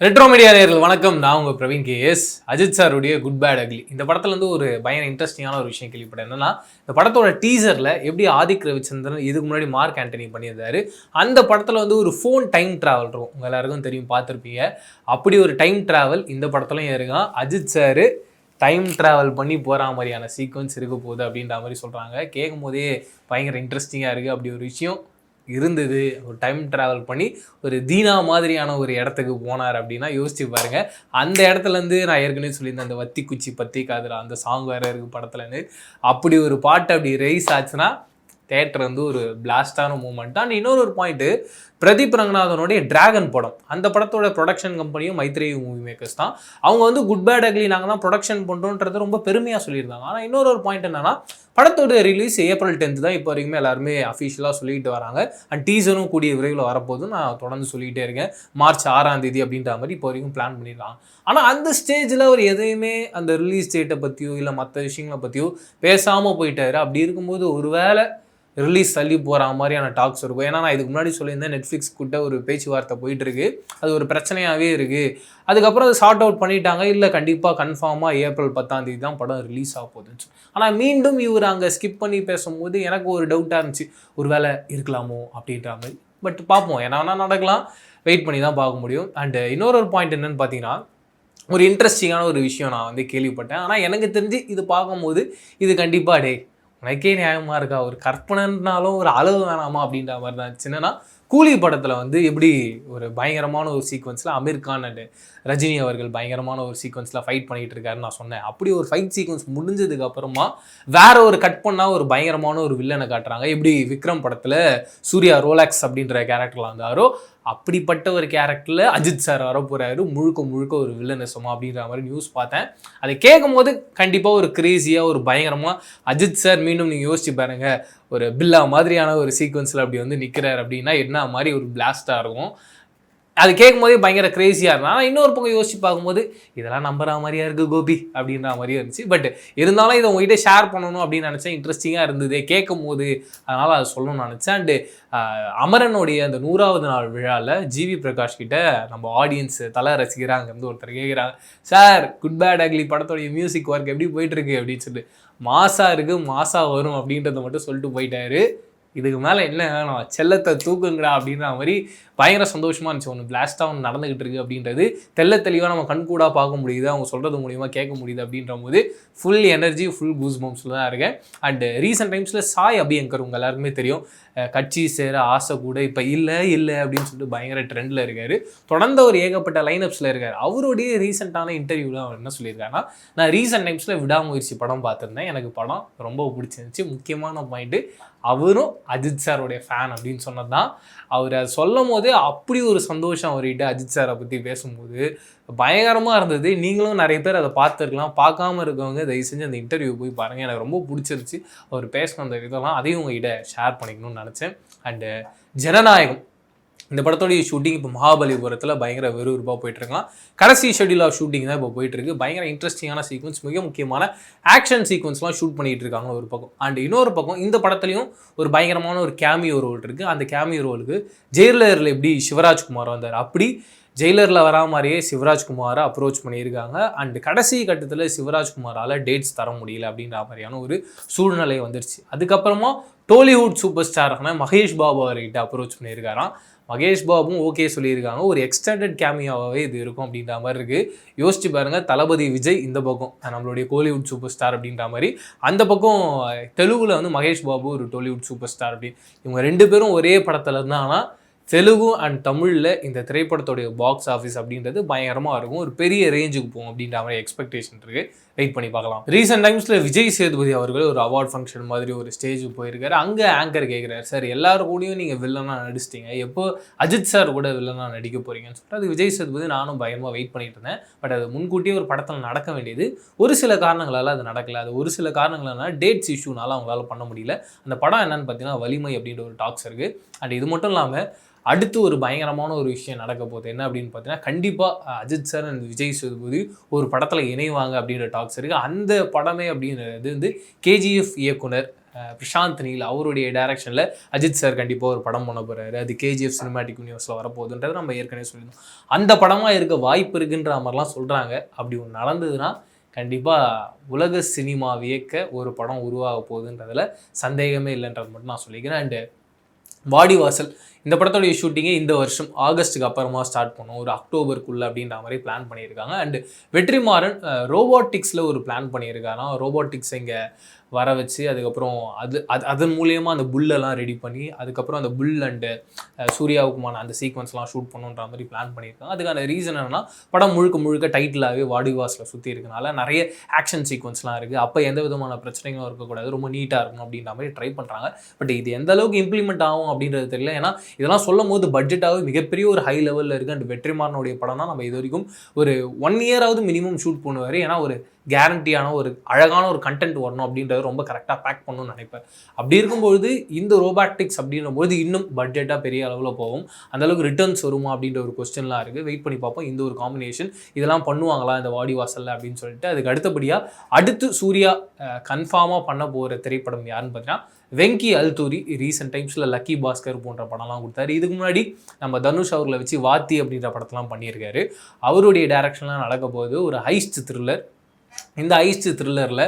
Retro media நேயர்கள் வணக்கம். நான் உங்கள் பிரவீன் கேஎஸ். அஜித் சாருடைய குட் பேட் அக்லி இந்த படத்துல இருந்து ஒரு பயங்கர இன்ட்ரெஸ்டிங்கான ஒரு விஷயம் கேள்விப்பட்டேன். என்னன்னா, இந்த படத்தோட டீசர்ல எப்படி ஆதிக் ரவிச்சந்திரன் இதுக்கு முன்னாடி மார்க் ஆண்டனி பண்ணியிருந்தாரு. அந்த படத்துல வந்து ஒரு ஃபோன் டைம் டிராவல் இருக்கும். உங்க எல்லாருக்கும் தெரியும், பார்த்துருப்பீங்க. அப்படி ஒரு டைம் டிராவல் இந்த படத்துலையும் இருக்கான். அஜித் சாரு டைம் ட்ராவல் பண்ணி போகிற மாதிரியான சீக்வன்ஸ் இருக்க போகுது அப்படின்ற மாதிரி சொல்கிறாங்க. கேட்கும் போதே பயங்கர இன்ட்ரெஸ்டிங்காக இருக்குது. அப்படி ஒரு விஷயம் இருந்தது, ஒரு டைம் ட்ராவல் பண்ணி ஒரு தீனா மாதிரியான ஒரு இடத்துக்கு போனார் அப்படின்னா யோசிச்சு பாருங்கள். அந்த இடத்துலேருந்து நான் ஏற்கனவே சொல்லியிருந்தேன், அந்த வத்தி குச்சி பத்தி காதுரா அந்த சாங் வேறு இருக்குது படத்துலேருந்து. அப்படி ஒரு பாட்டு அப்படி ரைஸ் ஆச்சுன்னா தேட்டர் வந்து ஒரு பிளாஸ்டான மூமெண்ட். அண்ட் இன்னொரு பாயிண்ட்டு, பிரதீப் ரங்கநாதனுடைய டிராகன் படம், அந்த படத்தோட ப்ரொடக்ஷன் கம்பெனியும் மைத்ரேயி மூவி மேக்கர்ஸ் தான். அவங்க வந்து குட் பேட் அக்லி நாங்கள் தான் ப்ரொடக்ஷன் பண்ணுறோன்றது ரொம்ப பெருமையாக சொல்லியிருந்தாங்க. ஆனால் இன்னொரு பாயிண்ட் என்னன்னா, படத்தோட ரிலீஸ் April 10 தான் இப்போ வரைக்குமே எல்லாருமே அஃபிஷியலாக சொல்லிட்டு வராங்க. அண்ட் டீசரும் கூடிய விரைவில் வரப்போது நான் தொடர்ந்து சொல்லிகிட்டே இருக்கேன். March 6 அப்படின்ற மாதிரி இப்போ வரைக்கும் பிளான் பண்ணியிருக்காங்க. ஆனால் அந்த ஸ்டேஜில் அவர் எதையுமே அந்த ரிலீஸ் டேட்டை பற்றியோ இல்லை மற்ற விஷயங்களை பற்றியோ பேசாமல் போயிட்டாரு. அப்படி இருக்கும்போது ஒருவேளை ரிலீஸ் தள்ளி போகிற மாதிரியான டாக்ஸ் இருக்கும். ஏன்னா நான் இதுக்கு முன்னாடி சொல்லியிருந்தேன், நெட்ஃப்ளிக்ஸ் கிட்ட ஒரு பேச்சுவார்த்தை போயிட்டுருக்கு, அது ஒரு பிரச்சனையாகவே இருக்குது. அதுக்கப்புறம் அதை சார்ட் அவுட் பண்ணிட்டாங்க. இல்லை கண்டிப்பாக கன்ஃபார்மாக April 10 தான் படம் ரிலீஸ் ஆக போகுதுன்னு. ஆனால் மீண்டும் இவர் அங்கே ஸ்கிப் பண்ணி பேசும்போது எனக்கு ஒரு டவுட்டாக இருந்துச்சு, ஒரு வேளை இருக்கலாமோ அப்படின்ற மாதிரி. பட் பார்ப்போம், என்ன நடக்கலாம், வெயிட் பண்ணி தான் பார்க்க முடியும். அண்டு இன்னொரு பாயிண்ட் என்னென்னு பார்த்தீங்கன்னா, ஒரு இன்ட்ரெஸ்டிங்கான ஒரு விஷயம் நான் வந்து கேள்விப்பட்டேன். ஆனால் எனக்கு தெரிஞ்சு இது பார்க்கும்போது இது கண்டிப்பாக உனக்கே நியாயமாக இருக்கா, ஒரு கற்பனைனாலும் ஒரு அளவு வேணாமா அப்படின்ற மாதிரி தான் இருந்துச்சு. என்னன்னா, கூலி படத்தில் வந்து எப்படி ஒரு பயங்கரமான ஒரு சீக்வன்ஸில் அமீர் கான் அண்ட் ரஜினி அவர்கள் பயங்கரமான ஒரு சீக்வன்ஸில் ஃபைட் பண்ணிகிட்டு இருக்காருன்னு நான் சொன்னேன். அப்படி ஒரு ஃபைட் சீக்வன்ஸ் முடிஞ்சதுக்கு அப்புறமா வேற ஒரு கட் பண்ணால் ஒரு பயங்கரமான ஒரு வில்லனை காட்டுறாங்க. எப்படி விக்ரம் படத்தில் சூர்யா ரோலாக்ஸ் அப்படின்ற கேரக்டரில் வந்தாரோ, அப்படிப்பட்ட ஒரு கேரக்டரில் அஜித் சார் வரப்போகிறாரு, முழுக்க முழுக்க ஒரு வில்லனிசமா அப்படின்ற மாதிரி நியூஸ் பார்த்தேன். அதை கேட்கும் போது கண்டிப்பாக ஒரு கிரேசியாக ஒரு பயங்கரமாக அஜித் சார் மீண்டும் நீங்கள் யோசிச்சு பாருங்க, ஒரு பில்லா மாதிரியான ஒரு சீக்வன்ஸில் அப்படி வந்து நிற்கிறார் அப்படின்னா என்ன மாதிரி ஒரு பிளாஸ்டாக இருக்கும். அது கேட்கும் போதே பயங்கர கிரேசியாக இருந்தால். ஆனால் இன்னொரு பக்கம் யோசிச்சு பார்க்கும்போது இதெல்லாம் நம்புற மாதிரியா இருக்குது கோபி அப்படின்ற மாதிரியே இருந்துச்சு. பட் இருந்தாலும் இதை உங்ககிட்ட ஷேர் பண்ணணும் அப்படின்னு நினச்சேன். இன்ட்ரெஸ்டிங்காக இருந்தது கேட்கும் போது, அதனால் அதை சொல்லணும்னு நினச்சேன். அண்டு அமரனுடைய அந்த 100வது நாள் விழாவில் ஜிவி பிரகாஷ் கிட்ட நம்ம ஆடியன்ஸ் தலை ரசிக்கிறாங்க இருந்து ஒருத்தர் கேட்குறாங்க, சார் குட் பேட் அக்லி படத்தோடைய மியூசிக் ஒர்க் எப்படி போயிட்டுருக்கு அப்படின்னு சொல்லிட்டு. மாசாக இருக்குது, மாசாக வரும் அப்படின்றத மட்டும் சொல்லிட்டு போயிட்டாரு. இதுக்கு மேலே என்ன வேணும், செல்லத்தை தூக்குங்கடா அப்படின்ற மாதிரி பயங்கர சந்தோஷமாக இருந்துச்சு. ஒன்று பிளாஸ்டாக ஒன்று நடந்துகிட்டு இருக்குது அப்படின்றது தெளிவாக நம்ம கண்கூடாக பார்க்க முடியுது, அவங்க சொல்கிறது மூலிமா கேட்க முடியுது. அப்படின்ற போது ஃபுல் எனர்ஜி, ஃபுல் கூஸ் பம்ப்ஸில் தான் இருக்கேன். அண்ட் ரீசெண்ட் டைம்ஸில் சாய் அபியங்கர் உங்கள் எல்லாருக்குமே தெரியும், கட்சி சேர ஆசை கூட இப்போ இல்லை அப்படின்னு சொல்லிட்டு பயங்கர ட்ரெண்டில் இருக்கார். தொடர்ந்து ஒரு ஏகப்பட்ட லைனப்ஸில் இருக்கார். அவருடைய ரீசெண்டான இன்டர்வியூவில் அவர் என்ன சொல்லியிருக்காருன்னா, நான் ரீசெண்ட் டைம்ஸில் விடாமுயற்சி படம் பார்த்துருந்தேன், எனக்கு படம் ரொம்ப பிடிச்சிருந்துச்சு. முக்கியமான பாயிண்ட்டு, அவரும் அஜித் சாரோடைய ஃபேன் அப்படின்னு சொன்னது தான். அவர் அதை சொல்லும் போது அப்படி ஒரு சந்தோஷம் அவர்கிட்ட அஜித் சாரை பற்றி பேசும்போது பயங்கரமாக இருந்தது. நீங்களும் நிறைய பேர் அதை பார்த்துருக்கலாம். பார்க்காம இருக்கவங்க தயவு செஞ்சு அந்த இன்டர்வியூ போய் பாருங்கள். எனக்கு ரொம்ப பிடிச்சிருச்சு அவர் பேசின அந்த இதெல்லாம். அதையும் உங்ககிட்ட ஷேர் பண்ணிக்கணும்னு நினச்சேன். அண்டு ஜனநாயகம் இந்த படத்தோடைய ஷூட்டிங் இப்போ மகாபலிபுரத்தில் பயங்கர விறுவிறுப்பாக போயிட்டுருக்கலாம். கடைசி ஷெட்யூல் ஆஃப் ஷூட்டிங் தான் இப்போ போயிட்டுருக்கு. பயங்கர இன்ட்ரெஸ்டிங்கான சீக்வன்ஸ், மிக முக்கியமான ஆக்ஷன் சீக்வன்ஸ்லாம் ஷூட் பண்ணிகிட்டு இருக்காங்க ஒரு பக்கம். அண்ட் இன்னொரு பக்கம் இந்த படத்துலையும் ஒரு பயங்கரமான ஒரு கேமியோ ரோல் இருக்குது. அந்த கேமியோ ரோலுக்கு ஜெயிலரில் எப்படி சிவராஜ்குமார் வந்தார், அப்படி ஜெயிலரில் வரா மாதிரியே சிவராஜ்குமாரை அப்ரோச் பண்ணியிருக்காங்க. அண்ட் கடைசி கட்டத்தில் சிவராஜ்குமாரால் டேட்ஸ் தர முடியல அப்படின்ற மாதிரியான ஒரு சூழ்நிலை வந்துருச்சு. அதுக்கப்புறமா டோலிவுட் சூப்பர் ஸ்டாரான மகேஷ் பாபு அவர்கிட்ட அப்ரோச் பண்ணியிருக்காராம். மகேஷ் பாபும் ஓகே சொல்லியிருக்காங்க. ஒரு எக்ஸ்டெண்டட் கேமியாவே இது இருக்கும் அப்படின்ற மாதிரி இருக்குது. யோசிச்சு பாருங்கள், தளபதி விஜய் இந்த பக்கம் நம்மளுடைய கோலிவுட் சூப்பர் ஸ்டார் அப்படின்ற மாதிரி, அந்த பக்கம் தெலுங்குல வந்து மகேஷ் பாபு ஒரு டோலிவுட் சூப்பர் ஸ்டார் அப்படின்னு, இவங்க ரெண்டு பேரும் ஒரே படத்தில் இருந்தாங்கன்னா தெலுங்கு அண்ட் தமிழில் இந்த திரைப்படத்துடைய பாக்ஸ் ஆஃபீஸ் அப்படின்றது பயங்கரமாக இருக்கும், ஒரு பெரிய ரேஞ்சுக்கு போகும் அப்படின்ற மாதிரி எக்ஸ்பெக்டேஷன் இருக்குது. வெயிட் பண்ணி பார்க்கலாம். ரீசெண்ட் டைம்ஸில் விஜய் சேதுபதி அவர்கள் ஒரு அவார்ட் ஃபங்க்ஷன் மாதிரி ஒரு ஸ்டேஜுக்கு போயிருக்காரு. அங்கே ஆங்கர் கேட்குறாரு, சார் எல்லாரும் கூடயும் நீங்கள் வில்லனாக நடிச்சிட்டீங்க, எப்போ அஜித் சார் கூட வில்லனாக நடிக்க போகிறீங்கன்னு சொல்லிட்டு அது விஜய் சேதுபதி நானும் பயங்கரமாக வெயிட் பண்ணிட்டு இருந்தேன். பட் அது முன்கூட்டியே ஒரு படத்தில் நடக்க வேண்டியது, ஒரு சில காரணங்களால் அது நடக்கலை. அது ஒரு சில காரணங்களால் டேட்ஸ் இஷ்யூனால அவங்களால பண்ண முடியல. அந்த படம் என்னன்னு பார்த்தீங்கன்னா வலிமை அப்படின்ற ஒரு டாக்ஸ் இருக்குது. அண்ட் இது மட்டும் இல்லாமல் அடுத்து ஒரு பயங்கரமான ஒரு விஷயம் நடக்க போகுது. என்ன அப்படின்னு பார்த்தீங்கன்னா, கண்டிப்பாக அஜித் சார் அண்ட் விஜய் சேதுபதி ஒரு படத்தில் இணைவாங்க அப்படின்ற டாக்ஸ் இருக்குது. அந்த படமே அப்படின்றது வந்து KGF இயக்குனர் பிரசாந்த் நீல் அவருடைய டைரக்ஷனில் அஜித் சார் கண்டிப்பாக ஒரு படம் பண்ண போகிறாரு. அது KGF சினிமாட்டிக் யூனிவர்ஸில் வரப்போகுதுன்றது நம்ம ஏற்கனவே சொல்லியிருந்தோம். அந்த படமாக இருக்க வாய்ப்பு இருக்குன்ற மாதிரிலாம் சொல்கிறாங்க. அப்படி ஒன்று நடந்ததுன்னா கண்டிப்பாக உலக சினிமா வியக்க ஒரு படம் உருவாக போகுதுன்றதில் சந்தேகமே இல்லைன்றது மட்டும் நான் சொல்லிக்கிறேன். அண்டு வாடிவாசல் இந்த படத்தோடைய ஷூட்டிங்கே இந்த வருஷம் ஆகஸ்ட்டுக்கு அப்புறமா ஸ்டார்ட் பண்ணும், ஒரு அக்டோபருக்குள்ளே அப்படின்ற மாதிரி பிளான் பண்ணியிருக்காங்க. அண்டு வெற்றிமாறன் ரோபோட்டிக்ஸில் ஒரு பிளான் பண்ணியிருக்காங்க. ரோபோட்டிக்ஸ் இங்கே வர வச்சு அதுக்கப்புறம் அதன் மூலியமாக அந்த புல்லெல்லாம் ரெடி பண்ணி அதுக்கப்புறம் அந்த புல் அண்டு சூர்யாவுக்குமான அந்த சீக்வன்ஸ்லாம் ஷூட் பண்ணுன்ற மாதிரி பிளான் பண்ணியிருக்காங்க. அதுக்கான ரீசன் என்னென்னா படம் முழுக்க டைட்டிலாகவே வாடிவாசலில் சுற்றி இருக்கனால நிறைய ஆக்ஷன் சீக்வன்ஸ்லாம் இருக்குது. அப்போ எந்த விதமான பிரச்சனைகளும் இருக்கக்கூடாது, ரொம்ப நீட்டாக இருக்கணும் அப்படின்ற மாதிரி ட்ரை பண்ணுறாங்க. பட் இது எந்த அளவுக்கு இம்ப்ளிமெண்ட் ஆகும் அப்படின்றது தெரியல. ஏன்னா இதெல்லாம் சொல்லும் போது பட்ஜெட்டாகவே மிகப்பெரிய ஒரு ஹை லெவலில் இருக்குது. அண்ட் வெற்றிமாறனுடைய படம் தான் நம்ம இது வரைக்கும் ஒரு 1 இயராவது மினிமம் ஷூட் பண்ணுவார். ஏன்னா ஒரு கேரண்டியான ஒரு அழகான ஒரு கண்டென்ட் வரணும் அப்படின்றது ரொம்ப கரெக்டாக பேக் பண்ணணும்னு நினைப்பேன். அப்படி இருக்கும்போது இந்த ரோபாட்டிக்ஸ் அப்படின்னும்போது இன்னும் பட்ஜெட்டாக பெரிய அளவில் போகும். அந்தளவுக்கு ரிட்டர்ன்ஸ் வருமா அப்படின்ற ஒரு கொஸ்டின்லாம் இருக்குது. வெயிட் பண்ணி பார்ப்போம். இந்த ஒரு காம்பினேஷன் இதெல்லாம் பண்ணுவாங்களா இந்த வாடிவாசலில் அப்படின்னு சொல்லிட்டு. அதுக்கு அடுத்தபடியாக அடுத்து சூர்யா கன்ஃபார்மாக பண்ண போகிற திரைப்படம் யாருன்னு பார்த்தீங்கன்னா வெங்கி அல்தூரி. ரீசெண்ட் டைம்ஸில் லக்கி பாஸ்கர் போன்ற படம்லாம் கொடுத்தாரு. இதுக்கு முன்னாடி நம்ம தனுஷ் அவர்களை வச்சு வாத்தி அப்படின்ற படத்தெல்லாம் பண்ணியிருக்காரு. அவருடைய டைரக்ஷன்லாம் நடக்க போகுது ஒரு ஹைஸ்ட் த்ரில்லர். இந்த ஹைஸ்ட் த்ரில்லரில்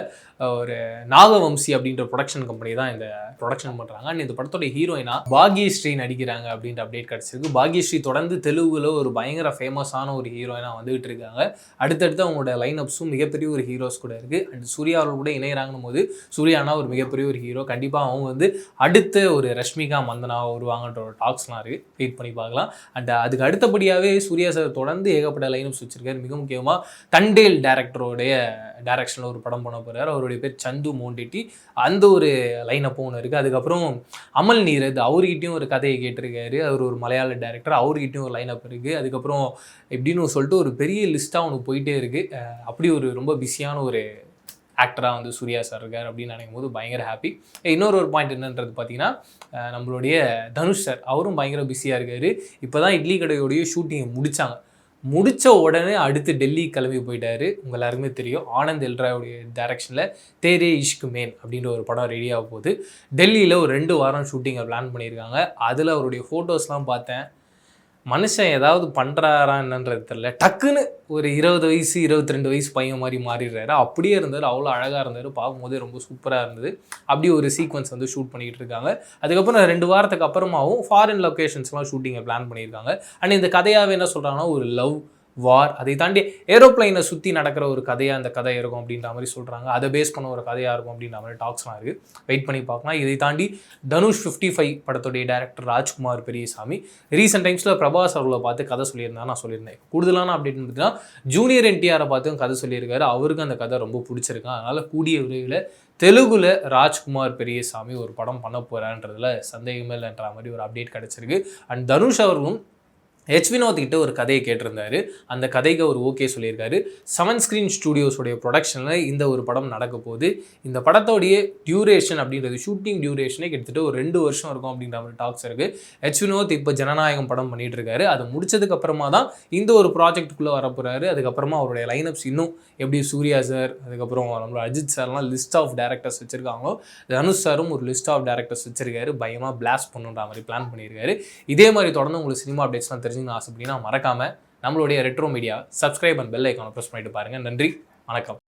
ஒரு நாகவம்சி அப்படின்ற ப்ரொடக்ஷன் கம்பெனி தான் இந்த ப்ரொடக்ஷன் பண்ணுறாங்க. அண்ட் இந்த படத்தோட ஹீரோயினா பாக்யஸ்ரீ நடிக்கிறாங்க அப்படின்ற அப்டேட் கிடச்சிருக்கு. பாக்யஸ்ரீ தொடர்ந்து தெலுங்குல ஒரு பயங்கர ஃபேமஸான ஒரு ஹீரோயினாக வந்துகிட்டு இருக்காங்க. அடுத்தடுத்து அவங்களோட லைனப்ஸும் மிகப்பெரிய ஒரு ஹீரோஸ் கூட இருக்குது. அண்ட் சூர்யா அவர்கள் கூட இணையறாங்கன்னு போது சூர்யானா ஒரு மிகப்பெரிய ஒரு ஹீரோ. கண்டிப்பாக அவங்க வந்து அடுத்த ஒரு ரஷ்மிகா மந்தனாக வருவாங்கன்ற ஒரு டாக்ஸ்லாம் இருக்குது. வெயிட் பண்ணி பார்க்கலாம். அண்ட் அதுக்கு அடுத்தபடியாகவே சூர்யா சார் தொடர்ந்து ஏகப்பட்ட லைனப்ஸ் வச்சிருக்காரு. மிக முக்கியமாக தண்டேல் டேரக்டருடைய டைரக்ஷனில் ஒரு படம் பண்ண போகிறார். அவருடைய பேர் சந்து மோண்டிட்டி. அந்த ஒரு லைனப்பும் ஒன்று இருக்குது. அதுக்கப்புறம் அமல் நீரத் அவர்கிட்டையும் ஒரு கதையை கேட்டிருக்காரு. அவர் ஒரு மலையாள டைரக்டர். அவர்கிட்டையும் ஒரு லைனப் இருக்குது. அதுக்கப்புறம் எப்படின்னு சொல்லிட்டு ஒரு பெரிய லிஸ்ட்டாக ஒன்று போயிட்டே இருக்குது. அப்படி ஒரு ரொம்ப பிஸியான ஒரு ஆக்டராக வந்து சூர்யா சார் இருக்கார் அப்படின்னு நினைக்கும் போது பயங்கர ஹாப்பி. இன்னொரு ஒரு பாயிண்ட் என்னன்றது பார்த்தீங்கன்னா நம்மளுடைய தனுஷ் சார் அவரும் பயங்கர பிஸியாக இருக்கார். இப்போ தான் இட்லி கடையோடைய ஷூட்டிங்கை முடித்த உடனே அடுத்து டெல்லி கிளம்பி போயிட்டாரு. உங்கள் எல்லாருக்குமே தெரியும். ஆனந்த் எல்ராவுடைய டைரக்ஷனில் தேரே இஷ்க் மேன் அப்படின்ற ஒரு படம் ரெடியாக போகுது. டெல்லியில் ஒரு 2 வாரம் ஷூட்டிங்கை பிளான் பண்ணியிருக்காங்க. அதில் அவருடைய ஃபோட்டோஸ்லாம் பார்த்தேன். மனுஷன் ஏதாவது பண்ணுறாரா என்னன்றது தெரியல. டக்குன்னு ஒரு 20 வயசு 22 வயசு பையன் மாதிரி மாறிடுறாரு. அப்படியே இருந்தார். அவ்வளோ அழகாக இருந்தார். பார்க்கும்போதே ரொம்ப சூப்பராக இருந்தது. அப்படி ஒரு சீக்வன்ஸ் வந்து ஷூட் பண்ணிக்கிட்டு இருக்காங்க. அதுக்கப்புறம் 2 வாரத்துக்கு அப்புறமாவும் ஃபாரின் லொக்கேஷன்ஸ்லாம் ஷூட்டிங்கை பிளான் பண்ணியிருக்காங்க. அண்ட் இந்த கதையாகவே என்ன சொல்கிறாங்கன்னா ஒரு லவ் வார், அதை தாண்டி ஏரோப்ளைனை சுற்றி நடக்கிற ஒரு கதையாக அந்த கதை இருக்கும் அப்படின்ற மாதிரி சொல்கிறாங்க. அதை பேஸ் பண்ண ஒரு கதையாக இருக்கும் அப்படின்ற மாதிரி டாக்ஸ்லாம் இருக்குது. வெயிட் பண்ணி பார்க்கலாம். இதை தாண்டி தனுஷ் 55 படத்துடைய டைரக்டர் ராஜ்குமார் பெரியசாமி ரீசெண்ட் டைம்ஸில் பிரபாஸ் அவர்களை பார்த்து கதை சொல்லியிருந்தா நான் சொல்லியிருந்தேன். கூடுதலான அப்படின்னு பார்த்தீங்கன்னா ஜூனியர் NTR பார்த்தும் கதை சொல்லியிருக்காரு. அவருக்கு அந்த கதை ரொம்ப பிடிச்சிருக்கு. அதனால் கூடிய விரைவில் தெலுங்குல ராஜ்குமார் பெரியசாமி ஒரு படம் பண்ண போகிறான்றதுல சந்தேகமே இல்லைன்ற மாதிரி ஒரு அப்டேட் கிடச்சிருக்கு. அண்ட் தனுஷ் அவர்களும் வினோத் கிட்ட ஒரு கதையை கேட்டிருந்தாரு. அந்த கதைக்கு அவர் ஓகே சொல்லியிருக்காரு. 7 ஸ்க்ரீன் ஸ்டூடியோஸோடைய ப்ரொடக்ஷனில் இந்த ஒரு படம் நடக்க போகுது. இந்த படத்தோடைய டியூரேஷன் அப்படின்றது ஷூட்டிங் டியூரேஷனே கிட்டத்தட்ட ஒரு 2 வருஷம் இருக்கும் அப்படின்ற மாதிரி டாக்ஸ் இருக்குது. வினோத் இப்போ ஜனநாயகம் படம் பண்ணிட்டு இருக்காரு. அதை முடிச்சதுக்கு அப்புறமா தான் இந்த ஒரு ப்ராஜெக்டுக்குள்ளே வரப்போறாரு. அதுக்கப்புறமா அவருடைய லைனப்ஸ் இன்னும் எப்படி சூர்யா சார் அதுக்கப்புறம் நம்மளோட அஜித் சார்லாம் லிஸ்ட் ஆஃப் டேரக்டர்ஸ் வச்சிருக்காங்களோ தனுஷ் சாரும் ஒரு லிஸ்ட் ஆஃப் டேரக்டர்ஸ் வச்சிருக்காரு. பயமாக பிளாஸ்ட் பண்ணுன்ற மாதிரி பிளான் பண்ணியிருக்காரு. இதே மாதிரி தொடர்ந்து உங்களுக்கு சினிமா அப்டேட்ஸ்லாம் தெரிஞ்சுக்கணும் ஆசைப்படினா மறக்காம நம்மளுடைய retro media subscribe and bell ஐக்கானை ப்ரெஸ் பண்ணிட்டு பாருங்க. நன்றி, வணக்கம்.